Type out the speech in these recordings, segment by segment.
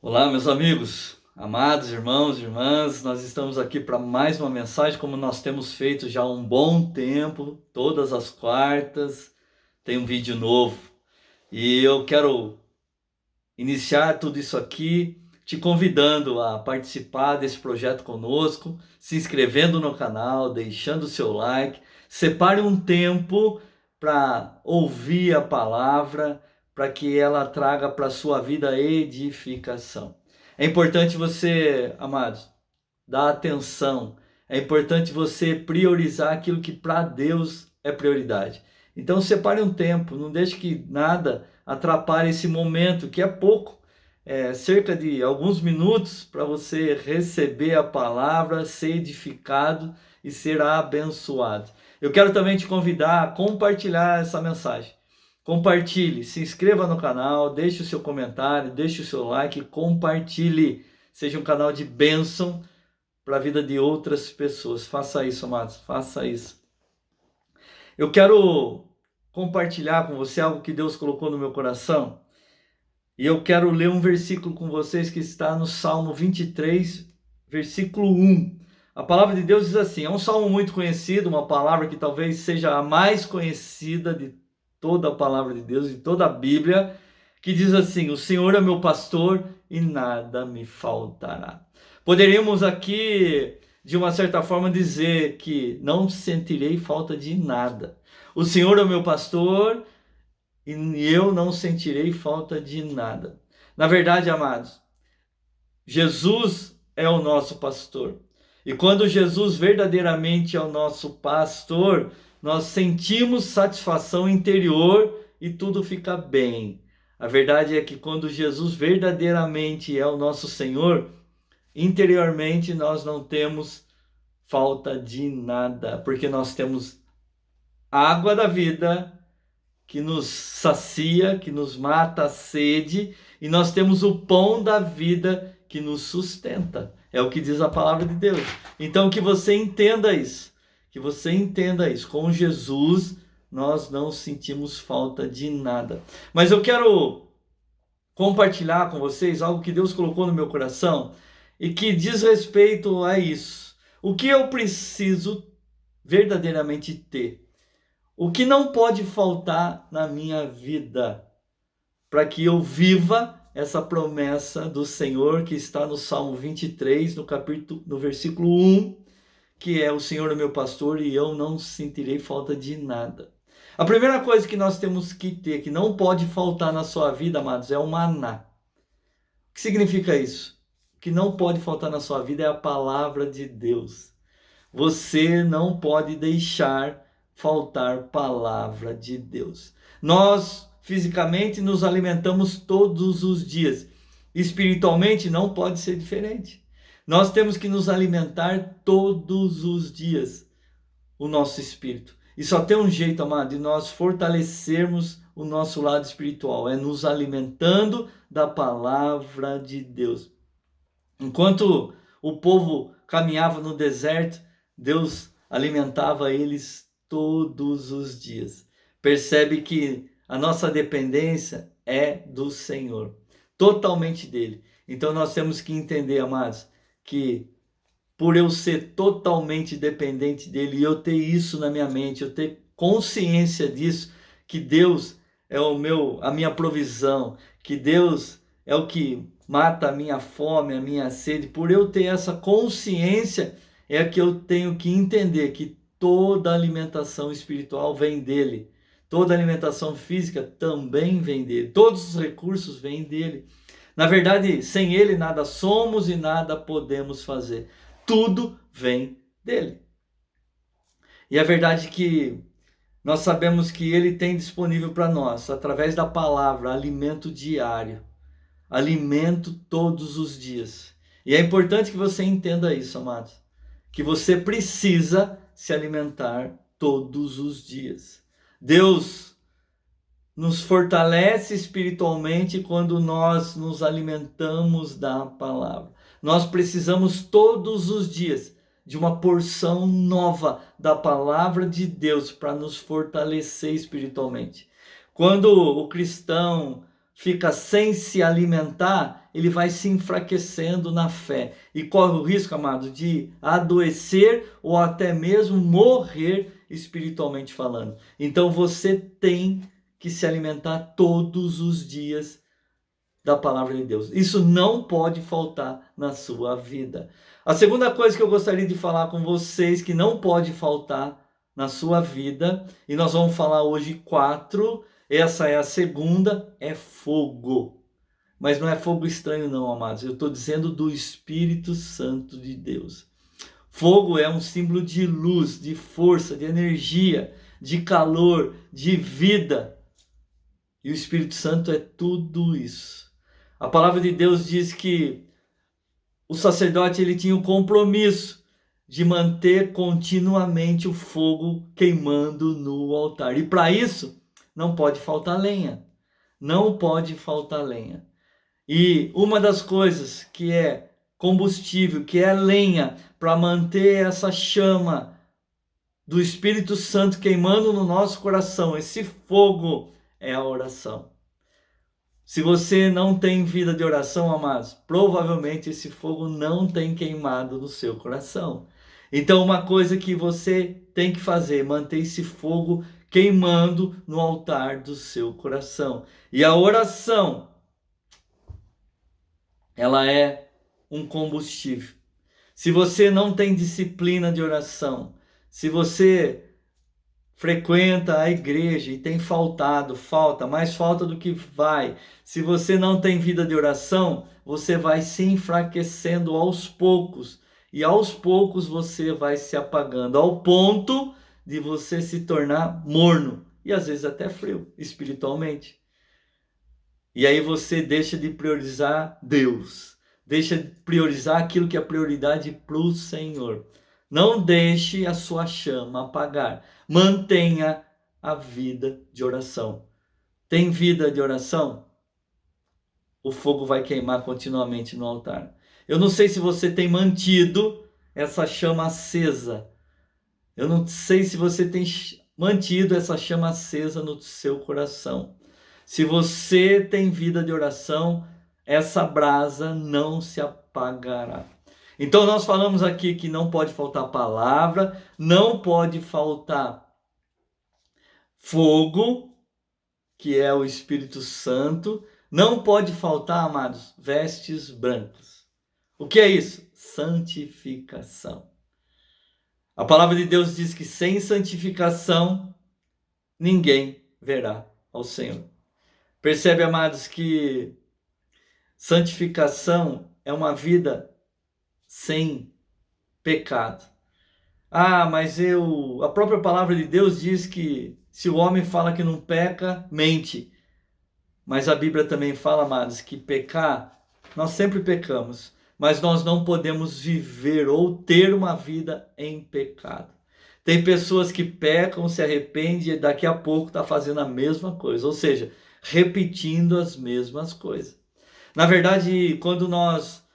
Olá, meus amigos, amados irmãos e irmãs, nós estamos aqui para mais uma mensagem, como nós temos feito já há um bom tempo, todas as quartas tem um vídeo novo. E eu quero iniciar tudo isso aqui te convidando a participar desse projeto conosco, se inscrevendo no canal, deixando o seu like, separe um tempo para ouvir a palavra, para que ela traga para a sua vida edificação. É importante você, amados, dar atenção. É importante você priorizar aquilo que para Deus é prioridade. Então separe um tempo, não deixe que nada atrapalhe esse momento, que é pouco, cerca de alguns minutos para você receber a palavra, ser edificado e ser abençoado. Eu quero também te convidar a compartilhar essa mensagem. Compartilhe, se inscreva no canal, deixe o seu comentário, deixe o seu like, compartilhe. Seja um canal de bênção para a vida de outras pessoas. Faça isso, amados, faça isso. Eu quero compartilhar com você algo que Deus colocou no meu coração. E eu quero ler um versículo com vocês que está no Salmo 23, versículo 1. A palavra de Deus diz assim, é um salmo muito conhecido, uma palavra que talvez seja a mais conhecida de toda a palavra de Deus, de toda a Bíblia, que diz assim, o Senhor é meu pastor e nada me faltará. Poderíamos aqui, de uma certa forma, dizer que não sentirei falta de nada. O Senhor é o meu pastor e eu não sentirei falta de nada. Na verdade, amados, Jesus é o nosso pastor. E quando Jesus verdadeiramente é o nosso pastor, nós sentimos satisfação interior e tudo fica bem. A verdade é que quando Jesus verdadeiramente é o nosso Senhor, interiormente nós não temos falta de nada, porque nós temos a água da vida que nos sacia, que nos mata a sede, e nós temos o pão da vida que nos sustenta. É o que diz a palavra de Deus. Então que você entenda isso, que você entenda isso. Com Jesus nós não sentimos falta de nada. Mas eu quero compartilhar com vocês algo que Deus colocou no meu coração e que diz respeito a isso. O que eu preciso verdadeiramente ter? O que não pode faltar na minha vida para que eu viva essa promessa do Senhor que está no Salmo 23, no versículo 1, que é o Senhor é meu pastor e eu não sentirei falta de nada. A primeira coisa que nós temos que ter, que não pode faltar na sua vida, amados, é o maná. O que significa isso? O que não pode faltar na sua vida é a palavra de Deus. Você não pode deixar faltar palavra de Deus. Nós fisicamente nos alimentamos todos os dias. Espiritualmente não pode ser diferente. Nós temos que nos alimentar todos os dias, o nosso espírito. E só tem um jeito, amado, de nós fortalecermos o nosso lado espiritual, é nos alimentando da palavra de Deus. Enquanto o povo caminhava no deserto, Deus alimentava eles todos os dias. Percebe que a nossa dependência é do Senhor, totalmente dele. Então nós temos que entender, amados, que por eu ser totalmente dependente dele, e eu ter isso na minha mente, eu ter consciência disso, que Deus é a minha provisão, que Deus é o que mata a minha fome, a minha sede, por eu ter essa consciência, é que eu tenho que entender que toda alimentação espiritual vem dele, toda alimentação física também vem dele, todos os recursos vêm dele. Na verdade, sem ele nada somos e nada podemos fazer. Tudo vem dele. E a verdade é que nós sabemos que ele tem disponível para nós, através da palavra, alimento diário. Alimento todos os dias. E é importante que você entenda isso, amados. Que você precisa se alimentar todos os dias. Deus nos fortalece espiritualmente quando nós nos alimentamos da palavra. Nós precisamos todos os dias de uma porção nova da palavra de Deus para nos fortalecer espiritualmente. Quando o cristão fica sem se alimentar, ele vai se enfraquecendo na fé e corre o risco, amado, de adoecer ou até mesmo morrer espiritualmente falando. Então você tem que se alimentar todos os dias da palavra de Deus. Isso não pode faltar na sua vida. A segunda coisa que eu gostaria de falar com vocês, que não pode faltar na sua vida, e nós vamos falar hoje 4, essa é a segunda, é fogo. Mas não é fogo estranho não, amados, eu estou dizendo do Espírito Santo de Deus. Fogo é um símbolo de luz, de força, de energia, de calor, de vida. E o Espírito Santo é tudo isso. A palavra de Deus diz que o sacerdote ele tinha o compromisso de manter continuamente o fogo queimando no altar. E para isso, não pode faltar lenha. Não pode faltar lenha. E uma das coisas que é combustível, que é lenha, para manter essa chama do Espírito Santo queimando no nosso coração, esse fogo, é a oração. Se você não tem vida de oração, amados, provavelmente esse fogo não tem queimado no seu coração. Então, uma coisa que você tem que fazer, manter esse fogo queimando no altar do seu coração. E a oração, ela é um combustível. Se você não tem disciplina de oração, se você frequenta a igreja e tem falta, mais falta do que vai. Se você não tem vida de oração, você vai se enfraquecendo aos poucos. E aos poucos você vai se apagando, ao ponto de você se tornar morno. E às vezes até frio, espiritualmente. E aí você deixa de priorizar Deus. Deixa de priorizar aquilo que é prioridade para o Senhor. Não deixe a sua chama apagar. Mantenha a vida de oração. Tem vida de oração? O fogo vai queimar continuamente no altar. Eu não sei se você tem mantido essa chama acesa. Eu não sei se você tem mantido essa chama acesa no seu coração. Se você tem vida de oração, essa brasa não se apagará. Então nós falamos aqui que não pode faltar palavra, não pode faltar fogo, que é o Espírito Santo, não pode faltar, amados, vestes brancas. O que é isso? Santificação. A palavra de Deus diz que sem santificação ninguém verá ao Senhor. Percebe, amados, que santificação é uma vida sem pecado. Mas a própria palavra de Deus diz que se o homem fala que não peca, mente. Mas a Bíblia também fala, amados, que pecar, nós sempre pecamos, mas nós não podemos viver ou ter uma vida em pecado. Tem pessoas que pecam, se arrependem e daqui a pouco está fazendo a mesma coisa, ou seja, repetindo as mesmas coisas. Na verdade, quando nós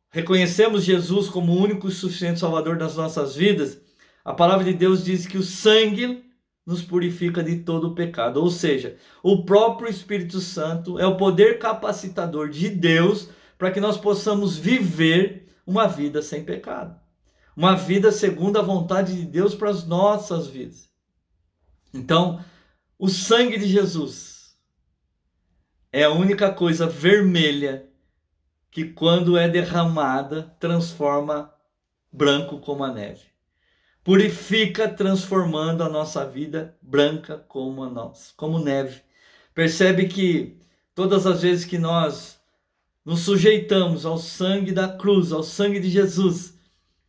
reconhecemos Jesus como o único e suficiente Salvador das nossas vidas, a palavra de Deus diz que o sangue nos purifica de todo o pecado. Ou seja, o próprio Espírito Santo é o poder capacitador de Deus para que nós possamos viver uma vida sem pecado. Uma vida segundo a vontade de Deus para as nossas vidas. Então, o sangue de Jesus é a única coisa vermelha que quando é derramada, transforma branco como a neve. Purifica, transformando a nossa vida branca como neve. Percebe que todas as vezes que nós nos sujeitamos ao sangue da cruz, ao sangue de Jesus,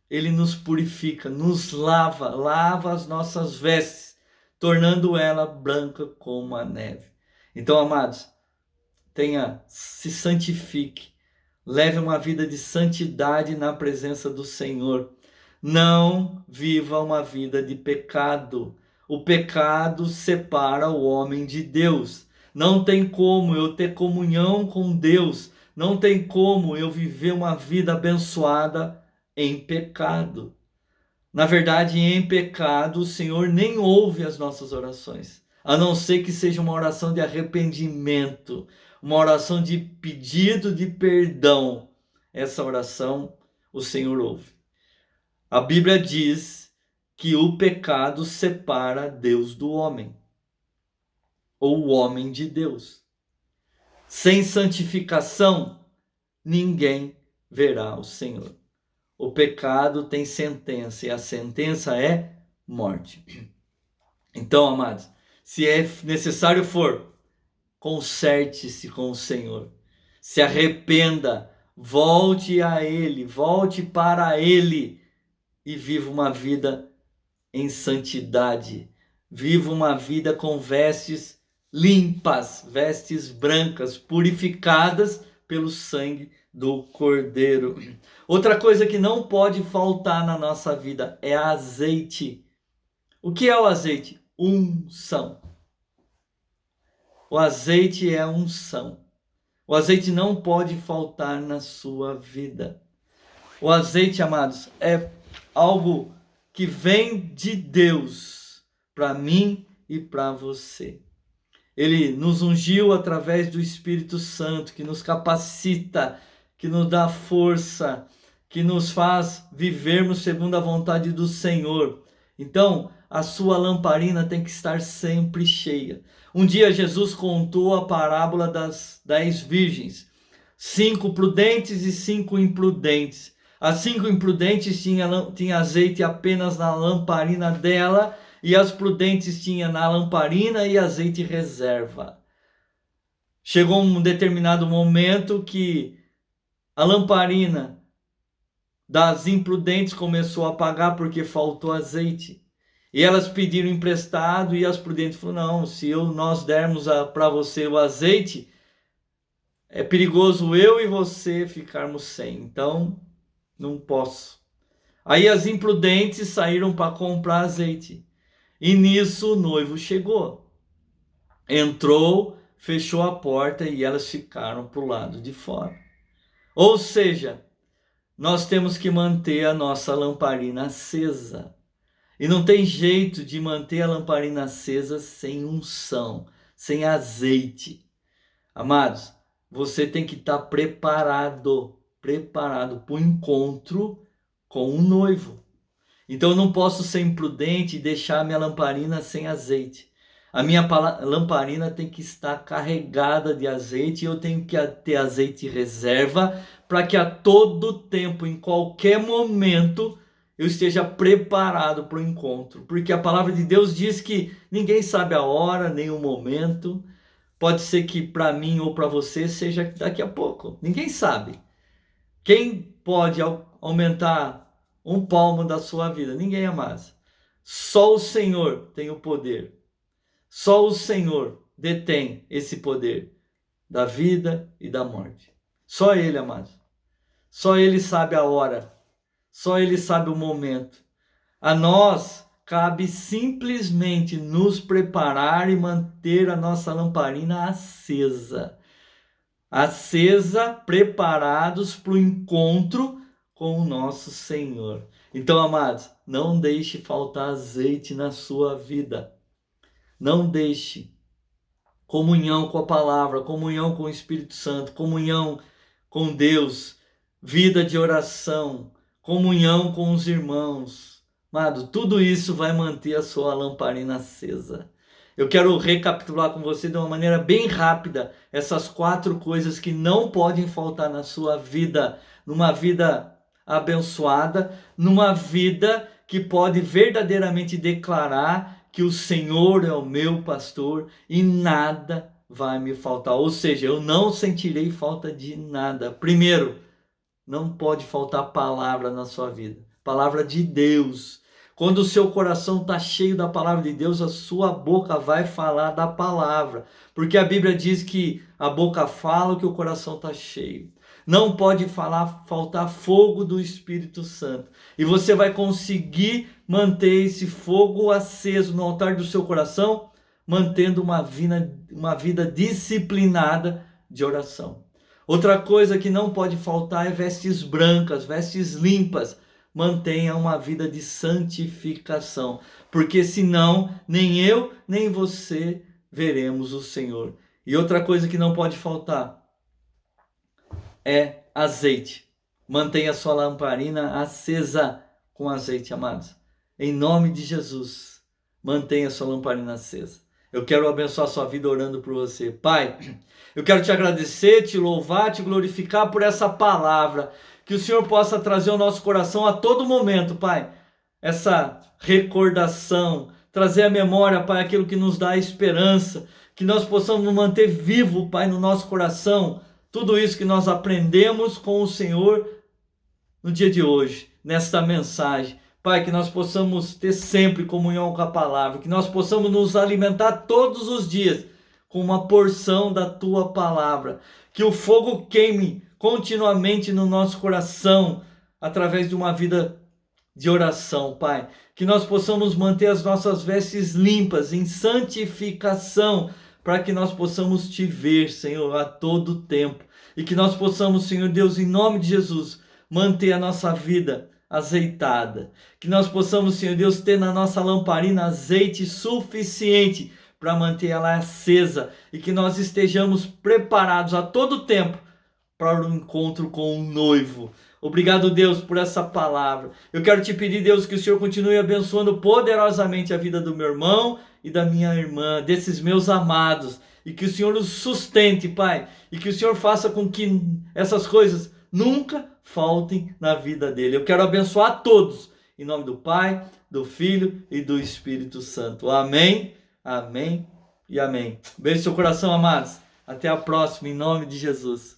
ele nos purifica, nos lava as nossas vestes, tornando ela branca como a neve. Então, amados, se santifique. Leve uma vida de santidade na presença do Senhor. Não viva uma vida de pecado. O pecado separa o homem de Deus. Não tem como eu ter comunhão com Deus. Não tem como eu viver uma vida abençoada em pecado. Na verdade, em pecado, o Senhor nem ouve as nossas orações, a não ser que seja uma oração de arrependimento, uma oração de pedido de perdão, essa oração o Senhor ouve. A Bíblia diz que o pecado separa Deus do homem, ou o homem de Deus. Sem santificação, ninguém verá o Senhor. O pecado tem sentença, e a sentença é morte. Então, amados, se é necessário for, conserte-se com o Senhor. Se arrependa, volte a Ele, volte para Ele e viva uma vida em santidade. Viva uma vida com vestes limpas, vestes brancas, purificadas pelo sangue do Cordeiro. Outra coisa que não pode faltar na nossa vida é azeite. O que é o azeite? Unção. O azeite é unção. O azeite não pode faltar na sua vida. O azeite, amados, é algo que vem de Deus para mim e para você. Ele nos ungiu através do Espírito Santo, que nos capacita, que nos dá força, que nos faz vivermos segundo a vontade do Senhor. Então, a sua lamparina tem que estar sempre cheia. Um dia Jesus contou a parábola das 10 virgens. 5 prudentes e 5 imprudentes. As 5 imprudentes tinham azeite apenas na lamparina dela, e as prudentes tinham na lamparina e azeite reserva. Chegou um determinado momento que a lamparina das imprudentes começou a apagar porque faltou azeite. E elas pediram emprestado, e as prudentes falaram: não, se nós dermos para você o azeite, é perigoso eu e você ficarmos sem. Então, não posso. Aí as imprudentes saíram para comprar azeite. E nisso o noivo chegou. Entrou, fechou a porta e elas ficaram para o lado de fora. Ou seja, nós temos que manter a nossa lamparina acesa. E não tem jeito de manter a lamparina acesa sem unção, sem azeite. Amados, você tem que estar preparado para o encontro com o noivo. Então eu não posso ser imprudente e deixar a minha lamparina sem azeite. A minha lamparina tem que estar carregada de azeite, e eu tenho que ter azeite reserva para que a todo tempo, em qualquer momento, eu esteja preparado para o encontro. Porque a palavra de Deus diz que ninguém sabe a hora, nem o momento. Pode ser que para mim ou para você seja daqui a pouco. Ninguém sabe. Quem pode aumentar um palmo da sua vida? Ninguém, amados. Só o Senhor tem o poder. Só o Senhor detém esse poder da vida e da morte. Só Ele, amados. Só Ele sabe a hora. Só Ele sabe o momento. A nós cabe simplesmente nos preparar e manter a nossa lamparina acesa. Acesa, preparados para o encontro com o nosso Senhor. Então, amados, não deixe faltar azeite na sua vida. Não deixe. Comunhão com a palavra, comunhão com o Espírito Santo, comunhão com Deus, vida de oração, comunhão com os irmãos. Amado, tudo isso vai manter a sua lamparina acesa. Eu quero recapitular com você de uma maneira bem rápida essas 4 coisas que não podem faltar na sua vida, numa vida abençoada, numa vida que pode verdadeiramente declarar que o Senhor é o meu pastor e nada vai me faltar. Ou seja, eu não sentirei falta de nada. Primeiro, não pode faltar palavra na sua vida. Palavra de Deus. Quando o seu coração está cheio da palavra de Deus, a sua boca vai falar da palavra. Porque a Bíblia diz que a boca fala o que o coração está cheio. Não pode faltar fogo do Espírito Santo. E você vai conseguir manter esse fogo aceso no altar do seu coração, mantendo uma vida disciplinada de oração. Outra coisa que não pode faltar é vestes brancas, vestes limpas. Mantenha uma vida de santificação, porque senão nem eu nem você veremos o Senhor. E outra coisa que não pode faltar é azeite. Mantenha a sua lamparina acesa com azeite, amados. Em nome de Jesus, mantenha a sua lamparina acesa. Eu quero abençoar a sua vida orando por você. Pai, eu quero te agradecer, te louvar, te glorificar por essa palavra. Que o Senhor possa trazer ao nosso coração a todo momento, Pai, essa recordação, trazer à memória, Pai, aquilo que nos dá esperança, que nós possamos manter vivo, Pai, no nosso coração, tudo isso que nós aprendemos com o Senhor no dia de hoje, nesta mensagem. Pai, que nós possamos ter sempre comunhão com a palavra, que nós possamos nos alimentar todos os dias com uma porção da tua palavra, que o fogo queime continuamente no nosso coração, através de uma vida de oração, Pai, que nós possamos manter as nossas vestes limpas em santificação, para que nós possamos te ver, Senhor, a todo tempo, e que nós possamos, Senhor Deus, em nome de Jesus, manter a nossa vida azeitada, que nós possamos, Senhor Deus, ter na nossa lamparina azeite suficiente para manter ela acesa, e que nós estejamos preparados a todo tempo para o encontro com o noivo. Obrigado, Deus, por essa palavra. Eu quero te pedir, Deus, que o Senhor continue abençoando poderosamente a vida do meu irmão e da minha irmã, desses meus amados, e que o Senhor os sustente, Pai, e que o Senhor faça com que essas coisas nunca faltem na vida dele. Eu quero abençoar todos, em nome do Pai, do Filho e do Espírito Santo. Amém, amém e amém. Beijo no seu coração, amados. Até a próxima, em nome de Jesus.